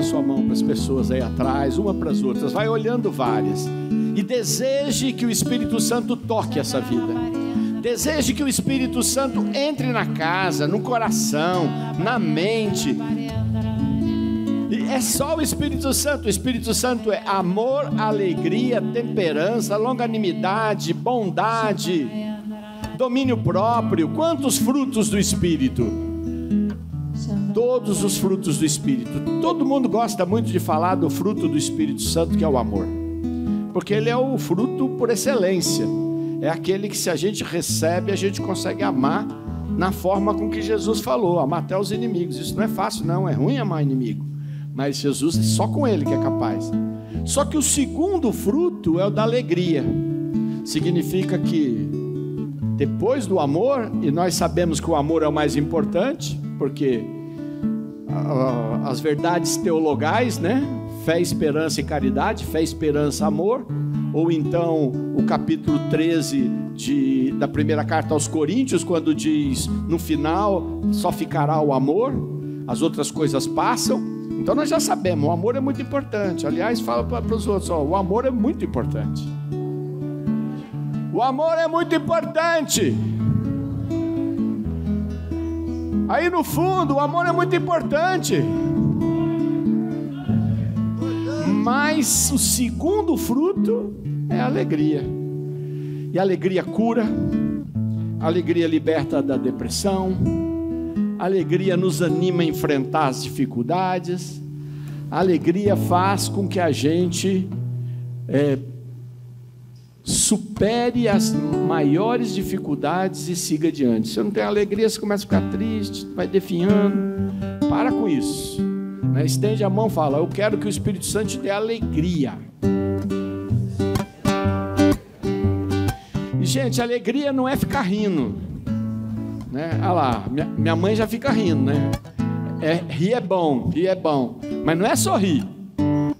sua mão para as pessoas aí atrás, uma para as outras, vai olhando várias, e deseje que o Espírito Santo toque essa vida. Deseje que o Espírito Santo entre na casa, no coração, na mente. E é só o Espírito Santo. O Espírito Santo é amor, alegria, temperança, longanimidade, bondade, domínio próprio. Quantos frutos do Espírito? Todos os frutos do Espírito. Todo mundo gosta muito de falar do fruto do Espírito Santo, que é o amor, porque ele é o fruto por excelência. É aquele que, se a gente recebe, a gente consegue amar na forma com que Jesus falou, amar até os inimigos. Isso não é fácil não, é ruim amar inimigo, mas Jesus, só com ele que é capaz. Só que o segundo fruto é o da alegria. Significa que depois do amor, e nós sabemos que o amor é o mais importante, porque as verdades teologais, né? Fé, esperança e caridade, fé, esperança, amor. Ou então o capítulo 13 da primeira carta aos Coríntios, quando diz, no final só ficará o amor, as outras coisas passam. Então nós já sabemos, o amor é muito importante. Aliás, fala para os outros, o amor é muito importante. O amor é muito importante. Aí no fundo, o amor é muito importante. Mas o segundo fruto é a alegria. E a alegria cura, a alegria liberta da depressão, a alegria nos anima a enfrentar as dificuldades, a alegria faz com que a gente supere as maiores dificuldades e siga adiante. Se você não tem alegria, você começa a ficar triste, vai definhando. Para com isso, né? Estende a mão e fala, eu quero que o Espírito Santo te dê alegria. E gente, alegria não é ficar rindo, né? Olha lá, minha mãe já fica rindo, né? Rir é bom, mas não é só rir,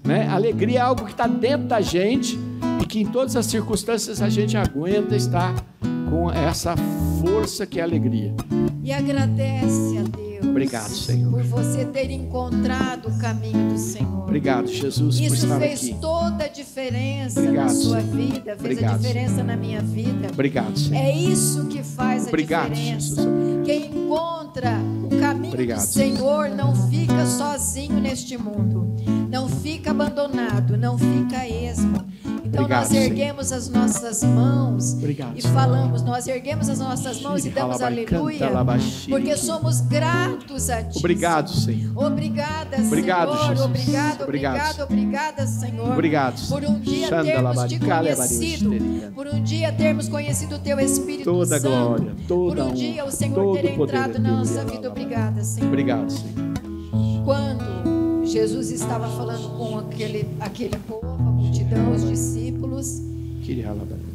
né? Alegria é algo que está dentro da gente e que em todas as circunstâncias a gente aguenta estar com essa força que é a alegria. E agradece a Deus. Obrigado, Senhor, por você ter encontrado o caminho do Senhor. Obrigado, Jesus, por estar aqui. Isso fez toda a diferença. Obrigado, na sua Senhor. vida, fez Obrigado, a diferença na minha vida. Obrigado, Senhor. É isso que faz a diferença. Jesus. Quem encontra o caminho do Senhor não fica sozinho neste mundo, não fica abandonado, não fica esmo. Então nós erguemos as nossas mãos e falamos, nós erguemos as nossas mãos e damos aleluia, porque somos gratos a Ti. Obrigado, Senhor. Obrigada, Senhor. Obrigado, Jesus. Obrigada, Senhor. Obrigado, por um dia termos Te conhecido, por um dia termos conhecido o Teu Espírito toda Santo, glória, toda por um dia o Senhor ter entrado na nossa vida. Obrigada, Senhor. Obrigado, Senhor. Quando Jesus estava falando com aquele povo, a multidão, os discípulos,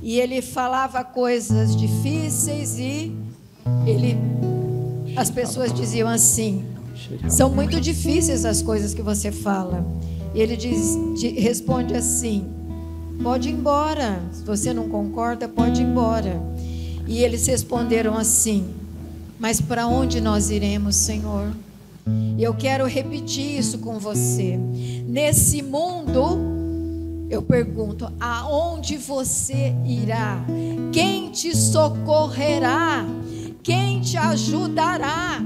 e ele falava coisas difíceis e as pessoas diziam assim, são muito difíceis as coisas que você fala. E ele responde assim, pode ir embora, se você não concorda, pode ir embora. E eles responderam assim, mas para onde nós iremos, Senhor? E eu quero repetir isso com você. Nesse mundo, eu pergunto, aonde você irá? Quem te socorrerá? Quem te ajudará?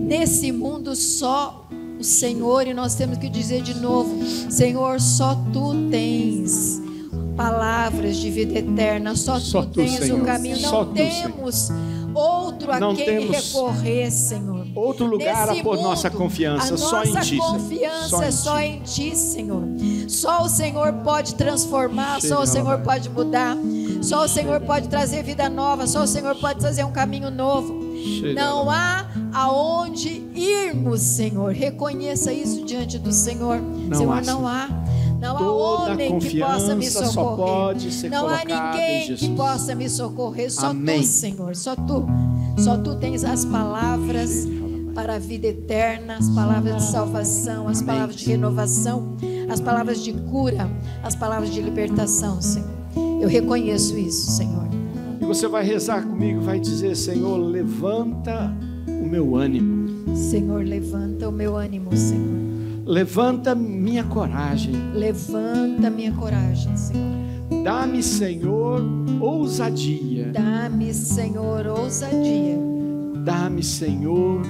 Nesse mundo só o Senhor, e nós temos que dizer de novo, Senhor, só Tu tens palavras de vida eterna, só Tu tens o caminho, não temos outro a quem recorrer, Senhor. Outro lugar a pôr nossa confiança, só em Ti. Nossa confiança é só em Ti, Senhor. Só o Senhor pode transformar, só o Senhor pode mudar, só o Senhor pode trazer vida nova, só o Senhor pode trazer um caminho novo. Não há aonde irmos, Senhor. Reconheça isso diante do Senhor. Senhor, não há. Não há homem que possa me socorrer. Não há ninguém que possa me socorrer. Só Tu, Senhor. Só Tu. Só Tu tens as palavras para a vida eterna, as palavras de salvação, as palavras de renovação, as palavras de cura, as palavras de libertação, Senhor. Eu reconheço isso, Senhor. E você vai rezar comigo, vai dizer, Senhor, levanta o meu ânimo. Senhor, levanta o meu ânimo, Senhor. Levanta minha coragem. Levanta minha coragem, Senhor. Dá-me, Senhor, ousadia. Dá-me, Senhor, ousadia. Dá-me, Senhor,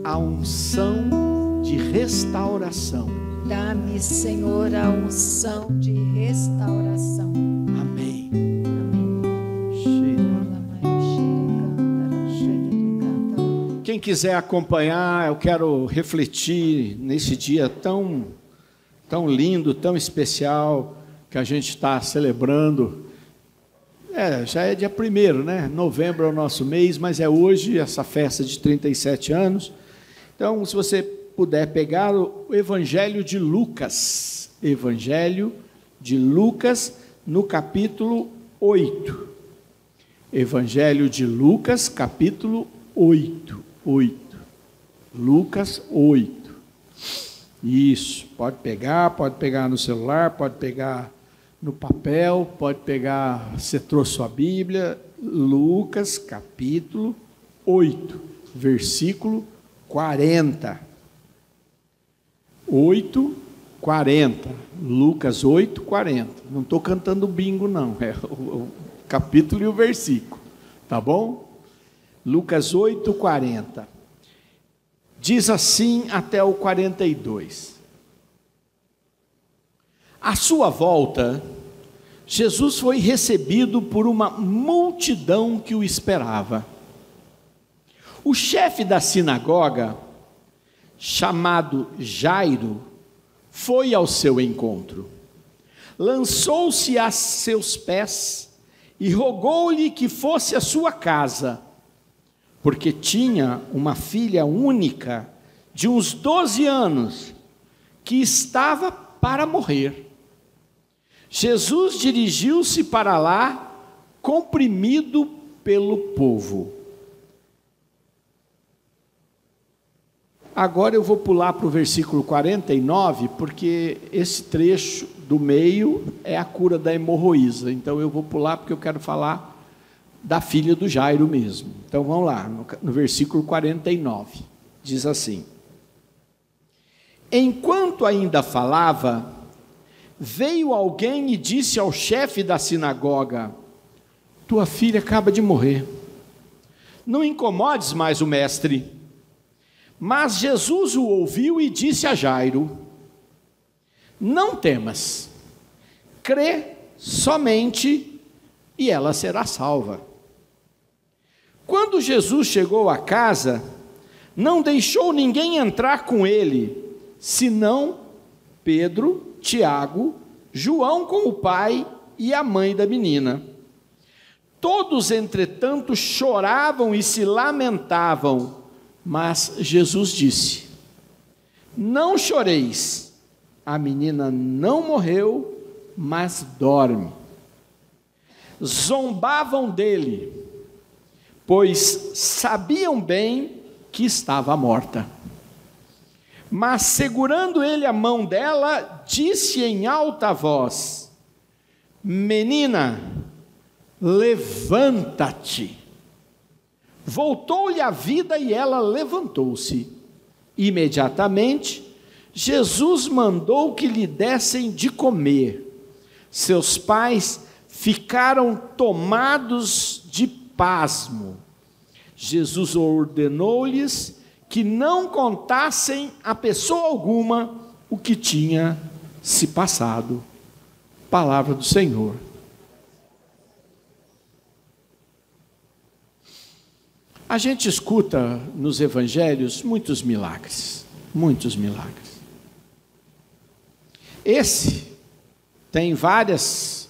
a unção de restauração. Dá-me, Senhor, a unção de restauração. Amém. Quem quiser acompanhar, eu quero refletir nesse dia tão lindo, tão especial que a gente está celebrando. Já é dia 1º, né? Novembro é o nosso mês, mas é hoje essa festa de 37 anos. Então, se você puder pegar o Evangelho de Lucas, no capítulo 8. Evangelho de Lucas, capítulo 8. Lucas 8. Isso, pode pegar no celular, pode pegar no papel, pode pegar, você trouxe sua Bíblia, Lucas capítulo 8, versículo 40. 8:40. Lucas 8:40. Não estou cantando bingo, não, é o capítulo e o versículo, tá bom? Lucas 8:40. Diz assim até o 42. À sua volta, Jesus foi recebido por uma multidão que o esperava. O chefe da sinagoga, chamado Jairo, foi ao seu encontro. Lançou-se a seus pés e rogou-lhe que fosse à sua casa, porque tinha uma filha única de uns 12 anos, que estava para morrer. Jesus dirigiu-se para lá, comprimido pelo povo. Agora eu vou pular para o versículo 49, porque esse trecho do meio é a cura da hemorroísa. Então eu vou pular porque eu quero falar da filha do Jairo mesmo. Então vamos lá, no versículo 49, diz assim: enquanto ainda falava, veio alguém e disse ao chefe da sinagoga: tua filha acaba de morrer, não incomodes mais o mestre. Mas Jesus o ouviu e disse a Jairo: não temas, crê somente e ela será salva. Quando Jesus chegou à casa, não deixou ninguém entrar com ele, senão Pedro, Tiago, João com o pai e a mãe da menina. Todos, entretanto, choravam e se lamentavam, mas Jesus disse: não choreis, a menina não morreu, mas dorme. Zombavam dele, pois sabiam bem que estava morta. Mas segurando ele a mão dela, disse em alta voz: menina, levanta-te. Voltou-lhe a vida e ela levantou-se. Imediatamente, Jesus mandou que lhe dessem de comer. Seus pais ficaram tomados de pasmo. Jesus ordenou-lhes que não contassem a pessoa alguma o que tinha se passado. Palavra do Senhor. A gente escuta nos evangelhos muitos milagres, muitos milagres. Esse tem várias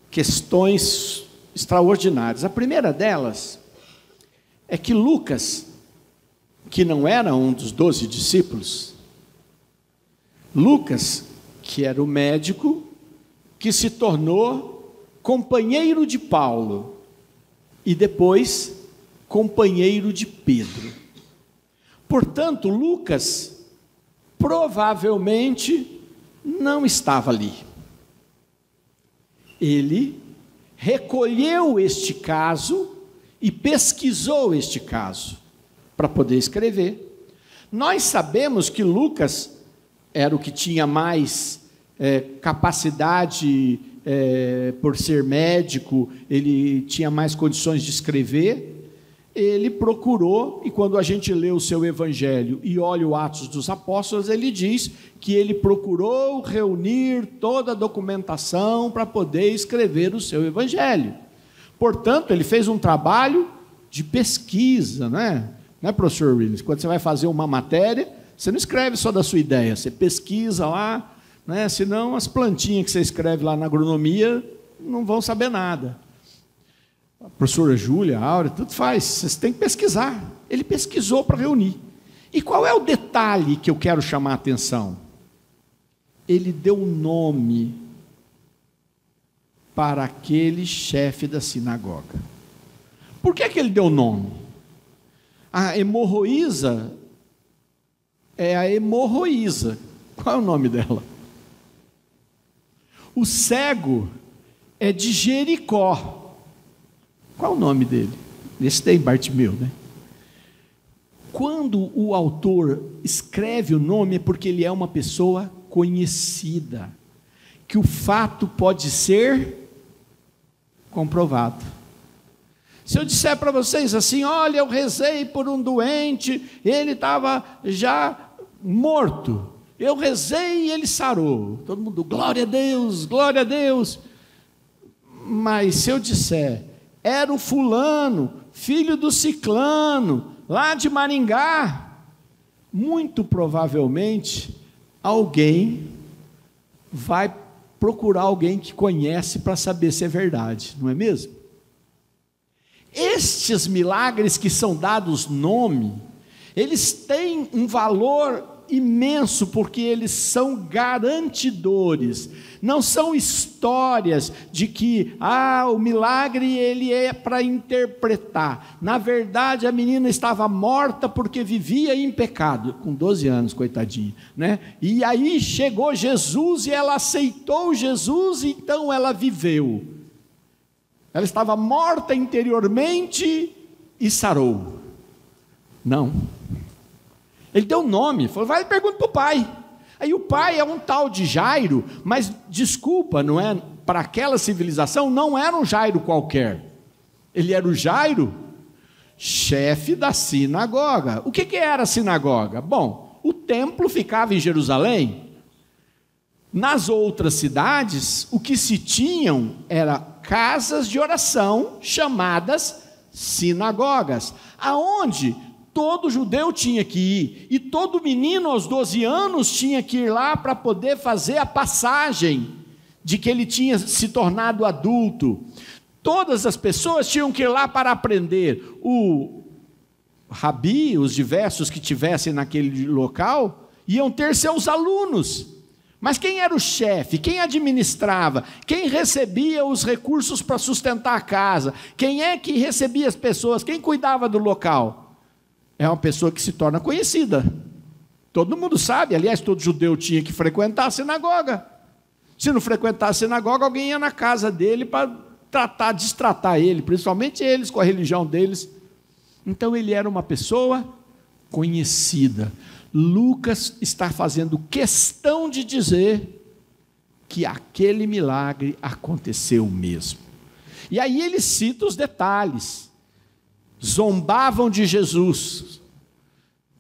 questões extraordinárias. A primeira delas é que Lucas, que não era um dos 12 discípulos, Lucas, que era o médico, que se tornou companheiro de Paulo e depois companheiro de Pedro. Portanto, Lucas provavelmente não estava ali. Ele recolheu este caso e pesquisou este caso. para poder escrever. Nós sabemos que Lucas era o que tinha mais capacidade, por ser médico, ele tinha mais condições de escrever. Ele procurou, e quando a gente lê o seu evangelho e olha o Atos dos Apóstolos, ele diz que ele procurou reunir toda a documentação para poder escrever o seu evangelho. Portanto, ele fez um trabalho de pesquisa, né, professor Williams? Quando você vai fazer uma matéria, você não escreve só da sua ideia, você pesquisa lá, né? Senão as plantinhas que você escreve lá na agronomia não vão saber nada. A professora Júlia, a Áurea, tudo faz, vocês têm que pesquisar. Ele pesquisou para reunir. E qual é o detalhe que eu quero chamar a atenção? Ele deu um nome para aquele chefe da sinagoga. Por que ele deu nome? A hemorroísa é a hemorroísa. Qual é o nome dela? O cego é de Jericó. Qual é o nome dele? Esse tem Bartimeu, né? Quando o autor escreve o nome é porque ele é uma pessoa conhecida, que o fato pode ser comprovado. Se eu disser para vocês assim, olha, eu rezei por um doente, ele estava já morto, eu rezei e ele sarou, todo mundo, glória a Deus, glória a Deus. Mas se eu disser, era o fulano, filho do ciclano, lá de Maringá, muito provavelmente alguém vai procurar alguém que conhece para saber se é verdade, não é mesmo? Estes milagres que são dados nome, eles têm um valor imenso, porque eles são garantidores, não são histórias de que, o milagre ele é para interpretar. Na verdade, a menina estava morta porque vivia em pecado, com 12 anos, coitadinha, né? E aí chegou Jesus e ela aceitou Jesus, então ela viveu. Ela estava morta interiormente e sarou. Não. Ele deu um nome, falou, vai e pergunta para o pai. Aí o pai é um tal de Jairo, mas desculpa, não é? Para aquela civilização não era um Jairo qualquer. Ele era o Jairo, chefe da sinagoga. O que era a sinagoga? Bom, o templo ficava em Jerusalém. Nas outras cidades, o que se tinham era casas de oração chamadas sinagogas, aonde todo judeu tinha que ir, e todo menino aos 12 anos tinha que ir lá para poder fazer a passagem de que ele tinha se tornado adulto. Todas as pessoas tinham que ir lá para aprender. O rabi, os diversos que tivessem naquele local, iam ter seus alunos. Mas quem era o chefe? Quem administrava? Quem recebia os recursos para sustentar a casa? Quem é que recebia as pessoas? Quem cuidava do local? É uma pessoa que se torna conhecida. Todo mundo sabe, aliás, todo judeu tinha que frequentar a sinagoga. Se não frequentar a sinagoga, alguém ia na casa dele para destratar ele, principalmente eles com a religião deles. Então ele era uma pessoa conhecida. Lucas está fazendo questão de dizer que aquele milagre aconteceu mesmo. E aí ele cita os detalhes. Zombavam de Jesus.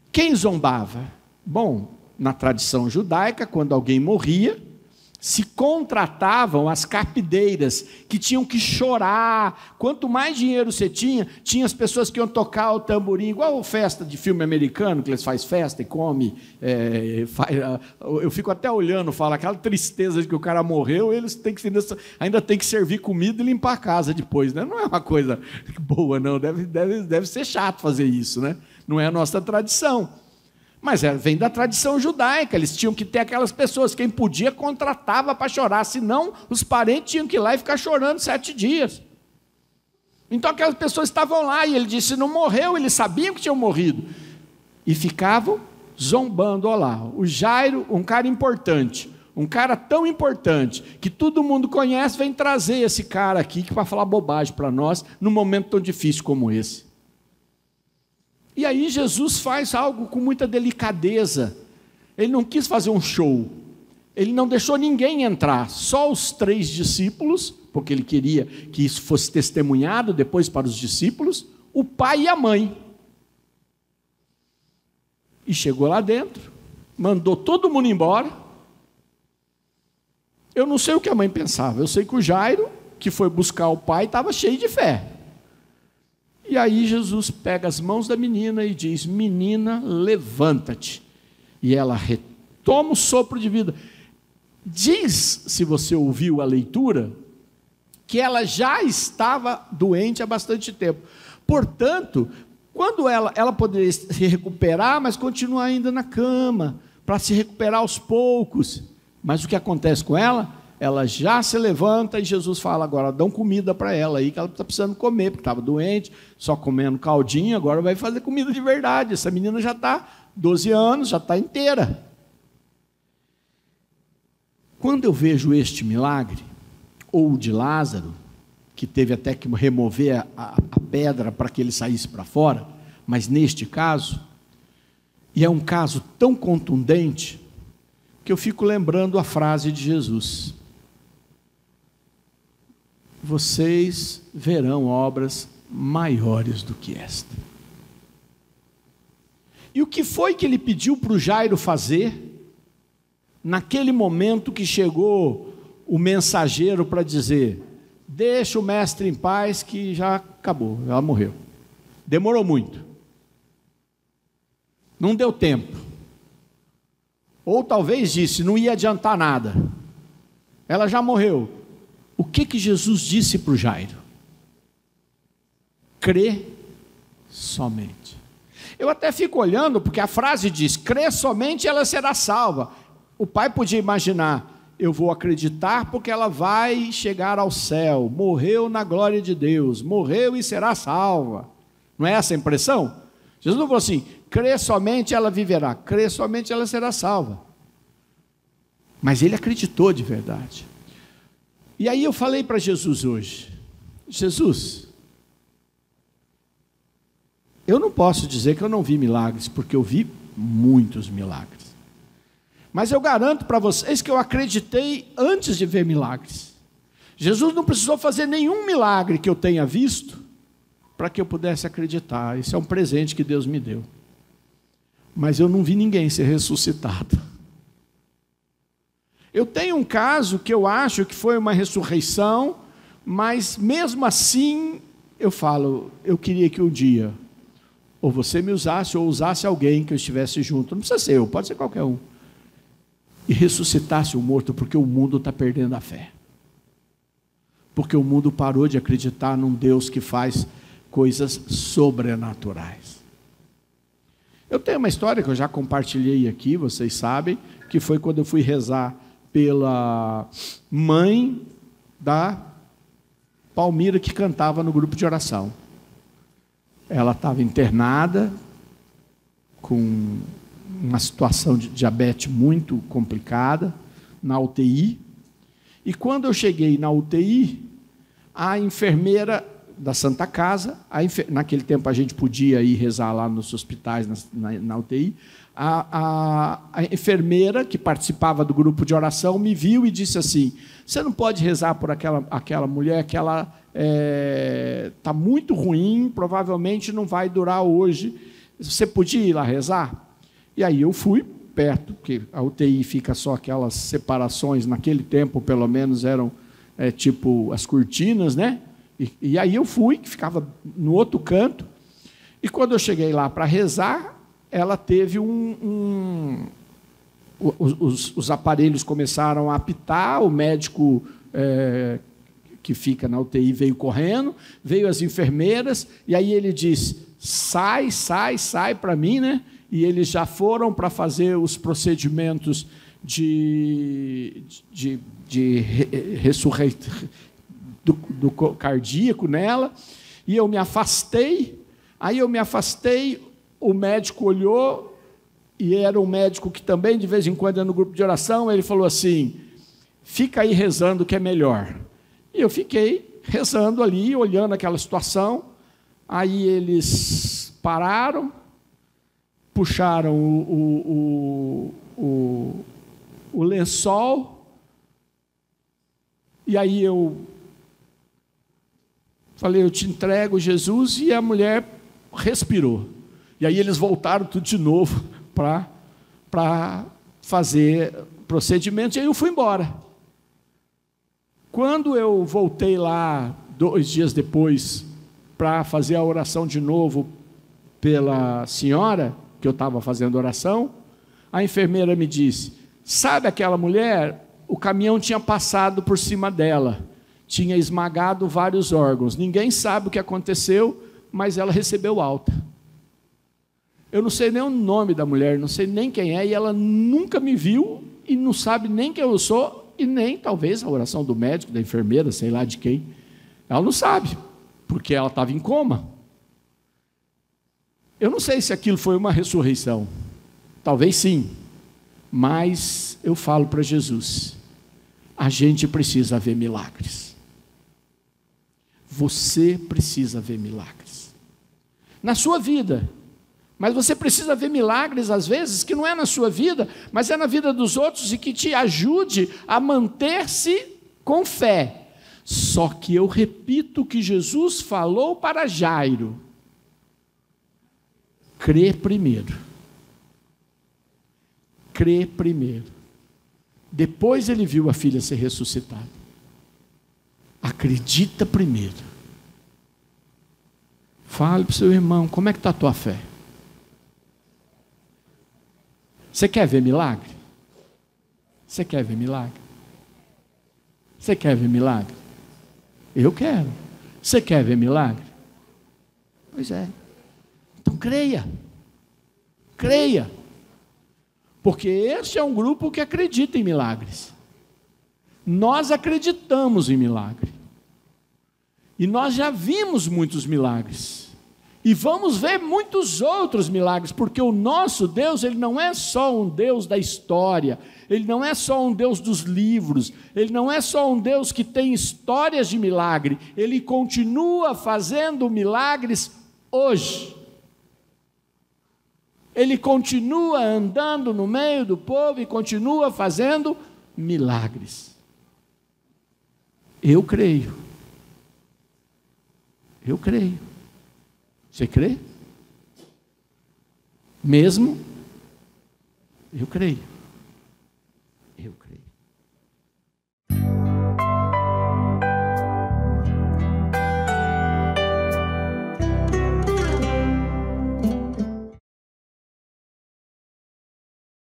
Quem zombava? Bom, na tradição judaica, quando alguém morria, se contratavam as carpideiras, que tinham que chorar. Quanto mais dinheiro você tinha as pessoas que iam tocar o tamborim, igual festa de filme americano, que eles fazem festa e come. Eu fico até olhando, falo, aquela tristeza de que o cara morreu, eles ainda têm que servir comida e limpar a casa depois, né? Não é uma coisa boa, não. Deve ser chato fazer isso, né? Não é a nossa tradição. Mas vem da tradição judaica, eles tinham que ter aquelas pessoas, quem podia contratava para chorar, senão os parentes tinham que ir lá e ficar chorando 7 dias. Então aquelas pessoas estavam lá, e ele disse, não morreu, eles sabiam que tinham morrido, e ficavam zombando. Olha lá, o Jairo, um cara importante, um cara tão importante, que todo mundo conhece, vem trazer esse cara aqui, que vai falar bobagem para nós, num momento tão difícil como esse. E aí Jesus faz algo com muita delicadeza. Ele não quis fazer um show. Ele não deixou ninguém entrar, só os 3 discípulos, porque ele queria que isso fosse testemunhado depois para os discípulos, o pai e a mãe. E chegou lá dentro, mandou todo mundo embora. Eu não sei o que a mãe pensava, eu sei que o Jairo, que foi buscar o pai, estava cheio de fé. E aí Jesus pega as mãos da menina e diz: menina, levanta-te. E ela retoma o sopro de vida. Diz, se você ouviu a leitura, que ela já estava doente há bastante tempo. Portanto, quando ela poderia se recuperar, mas continua ainda na cama, para se recuperar aos poucos. Mas o que acontece com ela? Ela já se levanta e Jesus fala: agora dão comida para ela aí, que ela está precisando comer, porque estava doente, só comendo caldinho, agora vai fazer comida de verdade. Essa menina já está 12 anos, já está inteira. Quando eu vejo este milagre, ou o de Lázaro, que teve até que remover a pedra para que ele saísse para fora, mas neste caso, e é um caso tão contundente, que eu fico lembrando a frase de Jesus: vocês verão obras maiores do que esta. E o que foi que ele pediu para o Jairo fazer, naquele momento que chegou o mensageiro para dizer: deixa o mestre em paz, que já acabou, ela morreu. Demorou muito. Não deu tempo. Ou talvez disse, não ia adiantar nada. Ela já morreu. O que Jesus disse para o Jairo? Crê somente. Eu até fico olhando, porque a frase diz: crê somente, ela será salva. O pai podia imaginar: eu vou acreditar porque ela vai chegar ao céu, morreu na glória de Deus, morreu e será salva. Não é essa a impressão? Jesus não falou assim: crê somente, ela viverá, crê somente, ela será salva. Mas ele acreditou de verdade. E aí eu falei para Jesus hoje: Jesus, eu não posso dizer que eu não vi milagres, porque eu vi muitos milagres. Mas eu garanto para vocês que eu acreditei antes de ver milagres. Jesus não precisou fazer nenhum milagre que eu tenha visto para que eu pudesse acreditar. Isso é um presente que Deus me deu. Mas eu não vi ninguém ser ressuscitado. Eu tenho um caso que eu acho que foi uma ressurreição, mas mesmo assim eu falo: eu queria que um dia ou você me usasse ou usasse alguém que eu estivesse junto. Não precisa ser eu, pode ser qualquer um. E ressuscitasse o morto, porque o mundo está perdendo a fé. Porque o mundo parou de acreditar num Deus que faz coisas sobrenaturais. Eu tenho uma história que eu já compartilhei aqui, vocês sabem, que foi quando eu fui rezar pela mãe da Palmira, que cantava no grupo de oração. Ela estava internada, com uma situação de diabetes muito complicada, na UTI, e quando eu cheguei na UTI, a enfermeira da Santa Casa, naquele tempo a gente podia ir rezar lá nos hospitais, na UTI, a enfermeira que participava do grupo de oração me viu e disse assim: você não pode rezar por aquela mulher, que ela está muito ruim, provavelmente não vai durar hoje, você podia ir lá rezar? E aí eu fui perto, porque a UTI fica só aquelas separações, naquele tempo pelo menos eram tipo as cortinas, né? E aí eu fui, que ficava no outro canto, e quando eu cheguei lá para rezar, ela teve os aparelhos começaram a apitar, o médico que fica na UTI veio correndo, veio as enfermeiras, e aí ele disse: sai para mim, né? E eles já foram para fazer os procedimentos de ressurreição do cardíaco nela, e eu me afastei. Aí eu me afastei, o médico olhou, e era um médico que também de vez em quando é no grupo de oração. Ele falou assim: fica aí rezando que é melhor. E eu fiquei rezando ali, olhando aquela situação. Aí eles pararam, puxaram o lençol, e aí eu falei, eu te entrego, Jesus, e a mulher respirou. E aí eles voltaram tudo de novo para fazer procedimento, e aí eu fui embora. Quando eu voltei lá, 2 dias depois, para fazer a oração de novo pela senhora, que eu estava fazendo oração, a enfermeira me disse, sabe aquela mulher? O caminhão tinha passado por cima dela, tinha esmagado vários órgãos, ninguém sabe o que aconteceu, mas ela recebeu alta. Eu não sei nem o nome da mulher, não sei nem quem é, e ela nunca me viu, e não sabe nem quem eu sou, e nem talvez a oração do médico, da enfermeira, sei lá de quem. Ela não sabe, porque ela estava em coma. Eu não sei se aquilo foi uma ressurreição, talvez sim, mas eu falo para Jesus, a gente precisa ver milagres. Você precisa ver milagres na sua vida, mas você precisa ver milagres às vezes que não é na sua vida, mas é na vida dos outros, e que te ajude a manter-se com fé. Só que eu repito o que Jesus falou para Jairo: crê primeiro. Crê primeiro. Depois ele viu a filha ser ressuscitada. Acredita primeiro. Fale para o seu irmão, como é que está a tua fé? Você quer ver milagre? Você quer ver milagre? Você quer ver milagre? Eu quero. Você quer ver milagre? Pois é. Então creia. Creia. Porque este é um grupo que acredita em milagres. Nós acreditamos em milagre. E nós já vimos muitos milagres. E vamos ver muitos outros milagres, porque o nosso Deus, Ele não é só um Deus da história, Ele não é só um Deus dos livros, Ele não é só um Deus que tem histórias de milagre, Ele continua fazendo milagres hoje. Ele continua andando no meio do povo e continua fazendo milagres. Eu creio. Eu creio. Você crê? Mesmo? Eu creio.